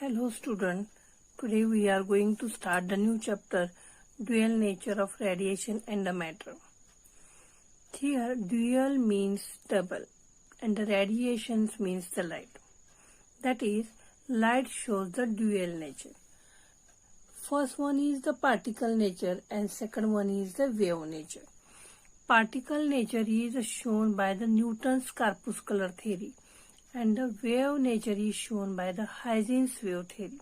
Hello student, today we are going to start the new chapter, Dual Nature of Radiation and the Matter. Here dual means double and the radiations means the light. That is, light shows the dual nature. First one is the particle nature and second one is the wave nature. Particle nature is shown by the Newton's corpuscular theory, and the wave nature is shown by the Huygens wave theory.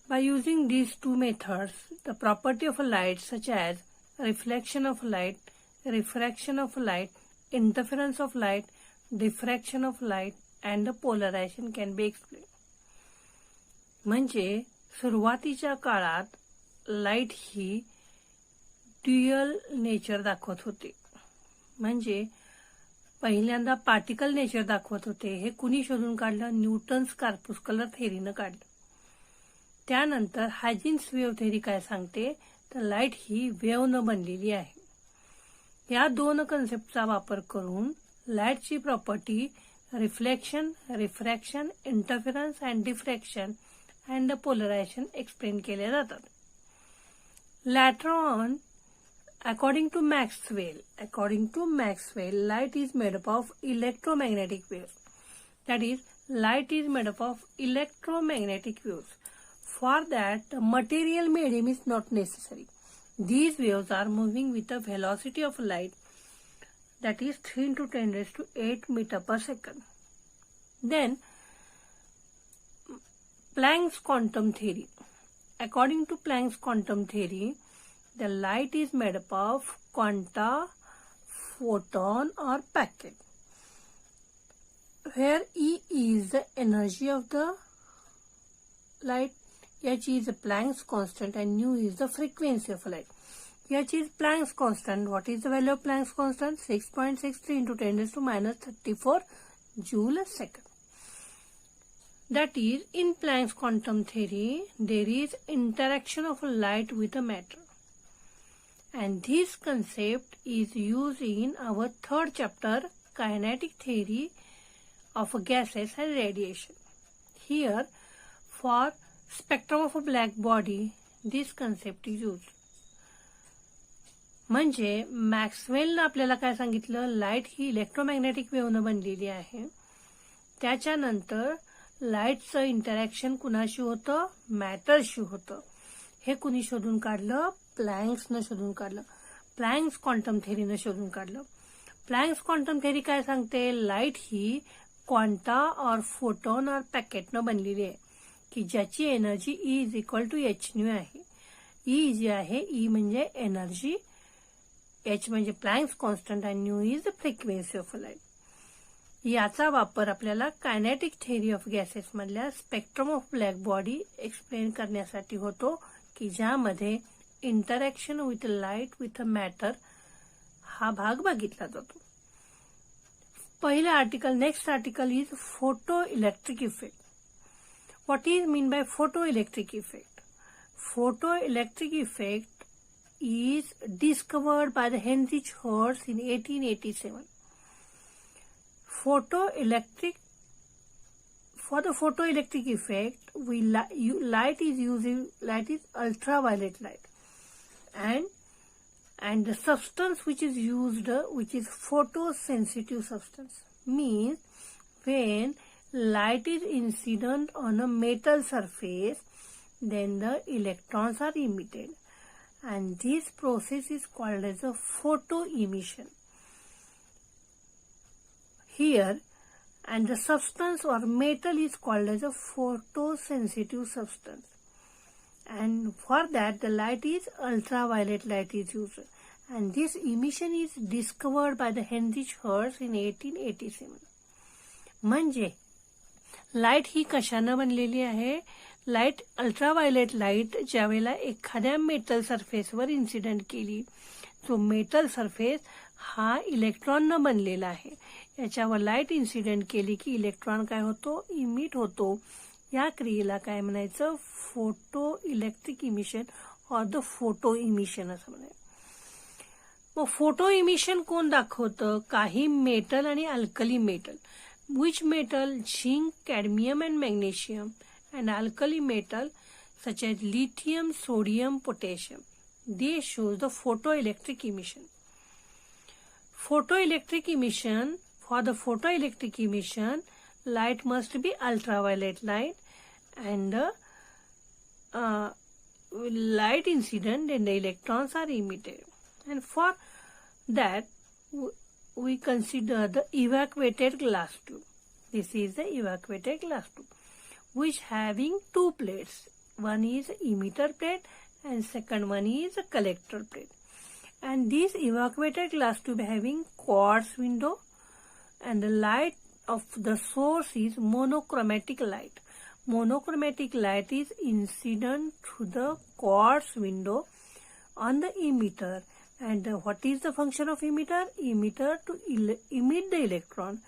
By using these two methods, the property of a light such as reflection of light, refraction of light, interference of light, diffraction of light and the polarization can be explained. म्हणजे सुरुवातीच्या काळात light ही dual nature दाखवत होते. म्हणजे पहिल्यांदा particle nature दाखवत होते. हे कुणी शोधून काढलं? न्यूटन्स कॉर्पस्क्युलर थेअरीनं काढलं. त्यानंतर हायजेन्स वेव्ह थेअरी काय सांगते? तर लाईट ही वेव्हनं बनलेली आहे. या दोन कन्सेप्टचा वापर करून लाईटची property reflection, refraction, interference and diffraction and the polarisation explain केले जातात. Later on According to Maxwell, light is made up of electromagnetic waves. That is, light is made up of electromagnetic waves. For that, the material medium is not necessary. These waves are moving with a velocity of light, that is 3 into 10 raised to 8 meter per second. Then, Planck's quantum theory. According to Planck's quantum theory, the light is made up of quanta, photon or packet, where E is the energy of the light, H is Planck's constant and nu is the frequency of light. H is Planck's constant. What is the value of Planck's constant? 6.63 into 10 raised to minus 34 joule a second. That is, in Planck's quantum theory, there is interaction of light with a matter. And this concept is used in our third chapter, kinetic theory of gases and radiation. Here, for spectrum of a black body, this concept is used. म्हणजे मॅक्सवेलनं आपल्याला काय सांगितलं? Light ही electromagnetic वेव्हनं बनलेली आहे. त्याच्यानंतर लाईटचं interaction कुणाशी होतं? मॅटरशी होतं. हे कुणी शोधून काढलं? प्लँक्सनं शोधून काढलं. प्लँक्स क्वांटम थेअरीनं शोधून काढलं. प्लँक्स क्वांटम थेअरी काय सांगते? लाईट ही क्वांटा और फोटॉन और पॅकेटनं बनलेली आहे, की ज्याची energy E is equal to H nu आहे. ई जी आहे, ई म्हणजे एनर्जी, एच म्हणजे प्लँक्स कॉन्स्टंट आणि nu is the frequency of light. याचा वापर आपल्याला कायनेटिक थेअरी ऑफ गॅसेस मधल्या spectrum of black body explain करण्यासाठी होतो, की ज्यामध्ये interaction with light with matter हा भाग बघितला जातो. पहिलं article, next article is photo electric effect. What is mean by photo electric effect? Photo electric effect is discovered by the Heinrich Hertz in 1887. For the photoelectric effect, light is ultraviolet light, and the substance which is used, which is photosensitive substance, means when light is incident on a metal surface, then the electrons are emitted. And this process is called as a photoemission. Here, and the substance or metal is called as a photosensitive substance. And for that, the light is ultraviolet light is used. And this emission is discovered by the Heinrich Hertz in 1887. म्हणजे light ही कशानं बनलेली आहे? Light, ultraviolet light ज्यावेळेला एखाद्या metal सरफेसवर incident केली, जो metal surface हा इलेक्ट्रॉननं बनलेला आहे, याच्यावर लाईट इन्सिडेंट केली की इलेक्ट्रॉन काय होतो? इमिट होतो. या क्रियेला काय म्हणायचं? Photo electric emission or the photo emission असं म्हणायचं. मग फोटो इमिशन कोण दाखवतं? काही मेटल आणि alkali metal. Which metal? Zinc, cadmium and magnesium and alkali metal such as lithium, sodium, potassium. This shows the photoelectric emission. Photoelectric emission, for the photoelectric emission, light must be ultraviolet light, and light incident and the electrons are emitted. And for that, we consider the evacuated glass tube. This is the evacuated glass tube, which having two plates. One is emitter plate and second one is a collector plate. And this evacuated glass tube having quartz window, and the light of the source is monochromatic light. Monochromatic light is incident through the quartz window on the emitter. And what is the function of emitter? Emitter to emit the electron,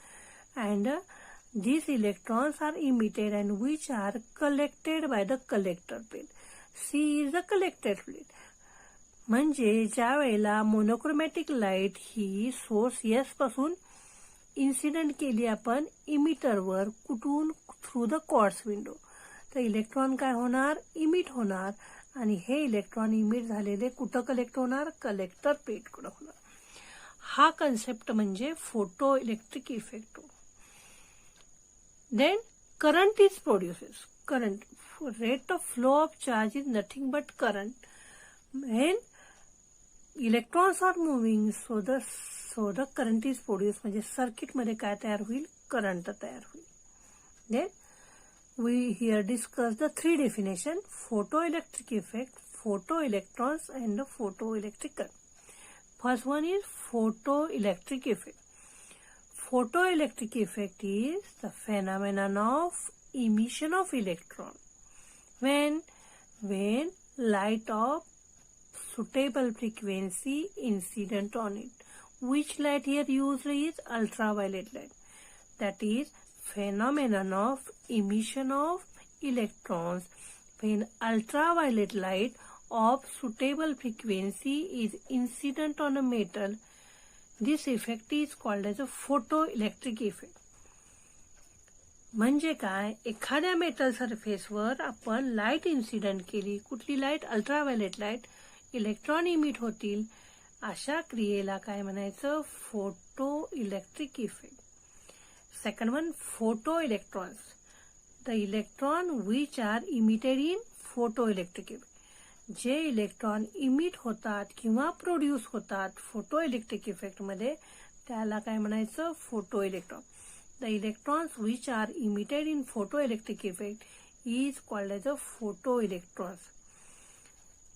and these electrons are emitted and which are collected by the collector plate. C is the collector plate. म्हणजे ज्या वेळेला monochromatic light ही source S पासून incident केली आपण इमिटरवर, कुठून? Through the quartz window, तर electron काय होणार? इमिट होणार, आणि हे इलेक्ट्रॉन इमिट झालेले कुठं कलेक्ट होणार? कलेक्टर प्लेटकडे होणार. हा कन्सेप्ट म्हणजे photoelectric effect. Then current is produces. Current, rate of flow of charge is nothing but current. When electrons are moving, so the current is produced. म्हणजे circuit मध्ये काय तयार होईल? करंट तयार होईल. Then we here discuss the three definition: photoelectric effect, photoelectrons, and the photoelectric current. First one is photoelectric effect. Photoelectric effect is the phenomenon of emission of electron when light of suitable frequency incident on it. Which light here used is ultraviolet light. That is phenomenon of emission of electrons when ultraviolet light of suitable frequency is incident on a metal. This effect is called as a photoelectric effect. म्हणजे काय? एखाद्या metal सरफेसवर आपण light incident केली. कुठली light? Ultraviolet light. Electron emit होतील. अशा क्रियेला काय म्हणायचं? Photoelectric effect. Second one, photoelectrons. The electron which are emitted in photoelectric effect. जे इलेक्ट्रॉन इमिट होतात किंवा प्रोड्यूस होतात फोटो इलेक्ट्रिक इफेक्ट मध्ये, त्याला काय म्हणायचं? Photo electron. The electrons which are emitted in photoelectric effect is called as a photoelectrons.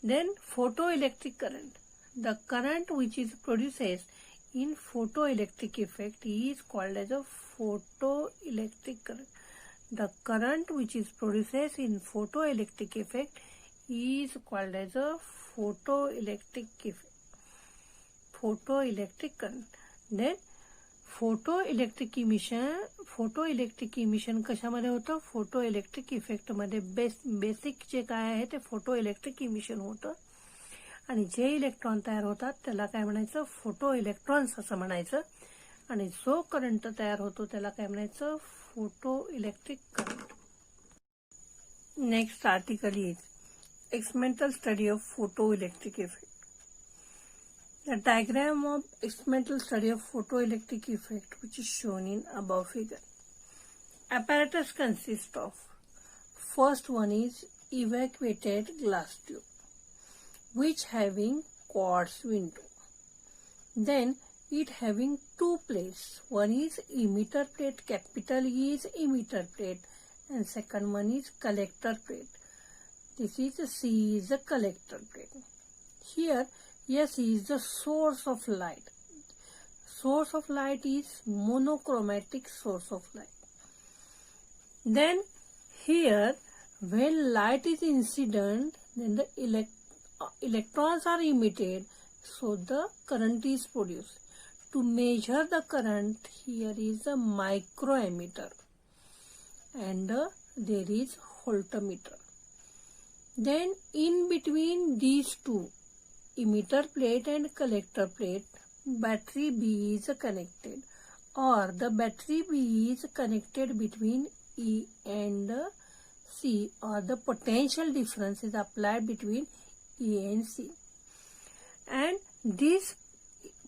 Then photoelectric current. The current which is produces in photoelectric effect is called as a photoelectric current. The current which is produces in photoelectric effect is called as a photoelectric effect. Photoelectric current. Then photoelectric emission कशामध्ये होतं? Photo electric effect मध्ये basic जे काय आहे ते photo electric emission होतं, आणि जे electron तयार होतात त्याला काय म्हणायचं? फोटो इलेक्ट्रॉन्स असं म्हणायचं, आणि जो करंट तयार होतो त्याला काय म्हणायचं? Photo electric current. Next article is experimental study of photo electric effect. The diagram of experimental study of photoelectric effect which is shown in above figure. Apparatus consists of, first one is evacuated glass tube which having quartz window. Then it having two plates. One is emitter plate, capital E is emitter plate, and second one is collector plate. This is C is the collector plate. Here yes is the source of light. Source of light is monochromatic source of light. Then here when light is incident, then the electrons are emitted, so the current is produced. To measure the current, here is a microammeter and there is voltmeter. Then in between these two, emitter plate and collector plate, battery B is connected, or the battery B is connected between E and C, or the potential difference is applied between E and C. And this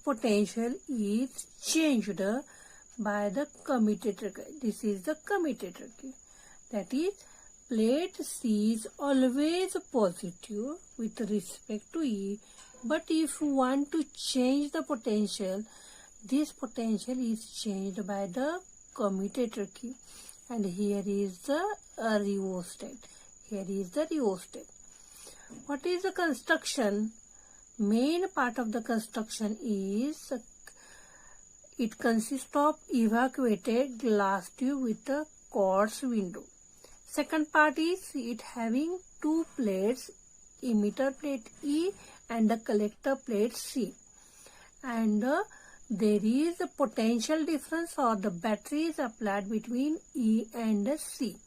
potential is changed by the commutator key. This is the commutator key. That is, plate C is always positive with respect to E, but if you want to change the potential, this potential is changed by the commutator key. And here is the rheostat. Here is the rheostat. What is the construction? Main part of the construction is it consists of evacuated glass tube with a quartz window. Second part is it having two plates, emitter plate E and the collector plate C. And there is a potential difference, or the battery is applied between E and C.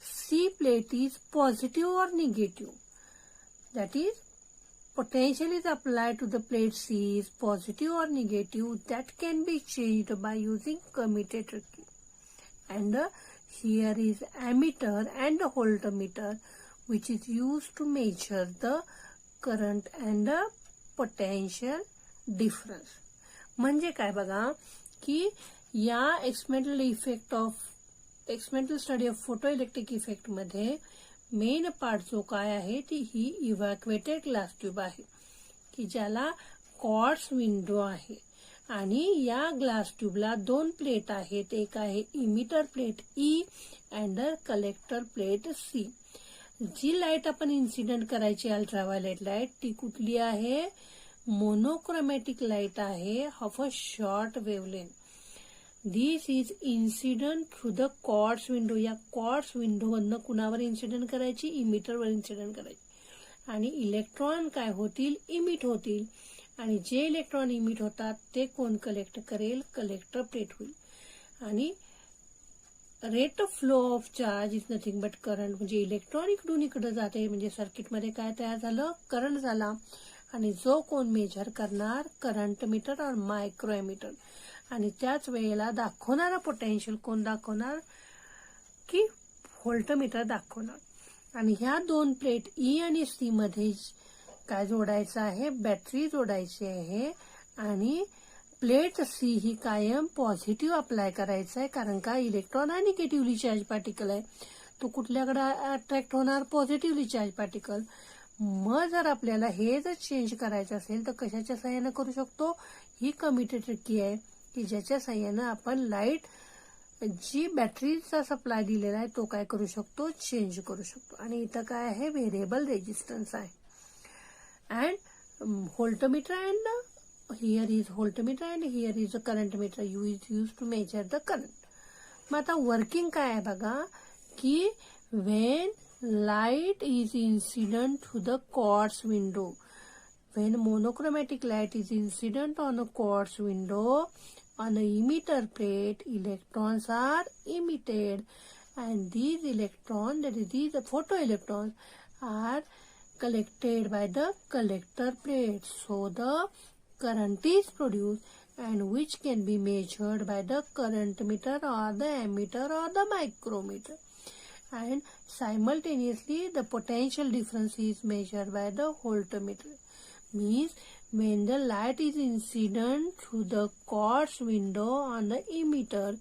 C plate is positive or negative. That is, potential is applied to the plate C is positive or negative. That can be changed by using commutator key. And here is ammeter and the voltmeter, which is used to measure the current and the potential difference. म्हणजे काय बघा की या experimental study of photo electric effect मध्ये main part जो काय आहे ती ही इव्हॅक्युएटेड ग्लास ट्यूब आहे की ज्याला क्वार्ट्स विंडो आहे. आणि या ग्लास ट्यूबला दोन प्लेट आहेत. एक आहे emitter plate E and collector plate C. जी लाईट आपण इन्सिडेंट करायची अल्ट्राव्हायलेट लाईट ती कुठली आहे? मोनोक्रोमॅटिक लाईट आहे of a short wavelength. This is incident through the quartz window. या क्वार्ट्स विंडोवरनं कुणावर इन्सिडेंट करायची? इमिटरवर इन्सिडेंट करायची. आणि इलेक्ट्रॉन काय होतील? इमिट होतील. आणि जे इलेक्ट्रॉन इमिट होतात ते कोण कलेक्ट करेल? कलेक्टर प्लेट होईल. आणि rate of flow of charge is nothing but current. म्हणजे इलेक्ट्रॉन इकडून इकडे जाते, म्हणजे सर्किटमध्ये काय तयार झालं? करंट झाला. आणि जो कोण मेजर करणार? करंट मीटर और मायक्रो एमीटर. आणि त्याच वेळेला दाखवणारा पोटेन्शियल कोण दाखवणार? की व्होल्टमीटर दाखवणार. आणि ह्या दोन प्लेट ई आणि सी मध्ये काय जोडायचं आहे? बॅटरी जोडायची आहे. आणि प्लेट सी ही कायम पॉझिटिव्ह अप्लाय करायचं आहे, कारण का इलेक्ट्रॉन हा निगेटिव्हली चार्ज पार्टिकल आहे. तो कुठल्याकडे अट्रॅक्ट होणार? Positively charge particle. मग जर आपल्याला हे जर चेंज करायचं असेल तर कशाच्या सहाय्याने करू शकतो? ही कम्युटेटर की आहे की ज्याच्या सहाय्यानं आपण लाईट जी बॅटरीचा सप्लाय दिलेला आहे तो काय करू शकतो? चेंज करू शकतो. आणि इथं काय आहे? व्हेरिएबल रेजिस्टन्स आहे. And voltmeter and here is voltmeter and here is a current meter use to measure the current. मग आता वर्किंग काय आहे बघा की when light is incident through the quartz window. When monochromatic light is incident on a quartz window, on a emitter plate, electrons are emitted, and these electrons, that is these photoelectrons, are collected by the collector plate. So the current is produced, and which can be measured by the current meter or the ammeter or the micrometer. And simultaneously the potential difference is measured by the voltmeter. Means when the light is incident through the quartz window on the emitter,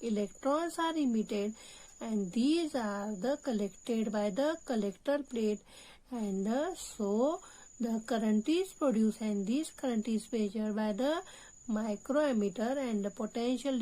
electrons are emitted and these are the collected by the collector plate, and so the current is produced, and this current is measured by the microammeter, and the potential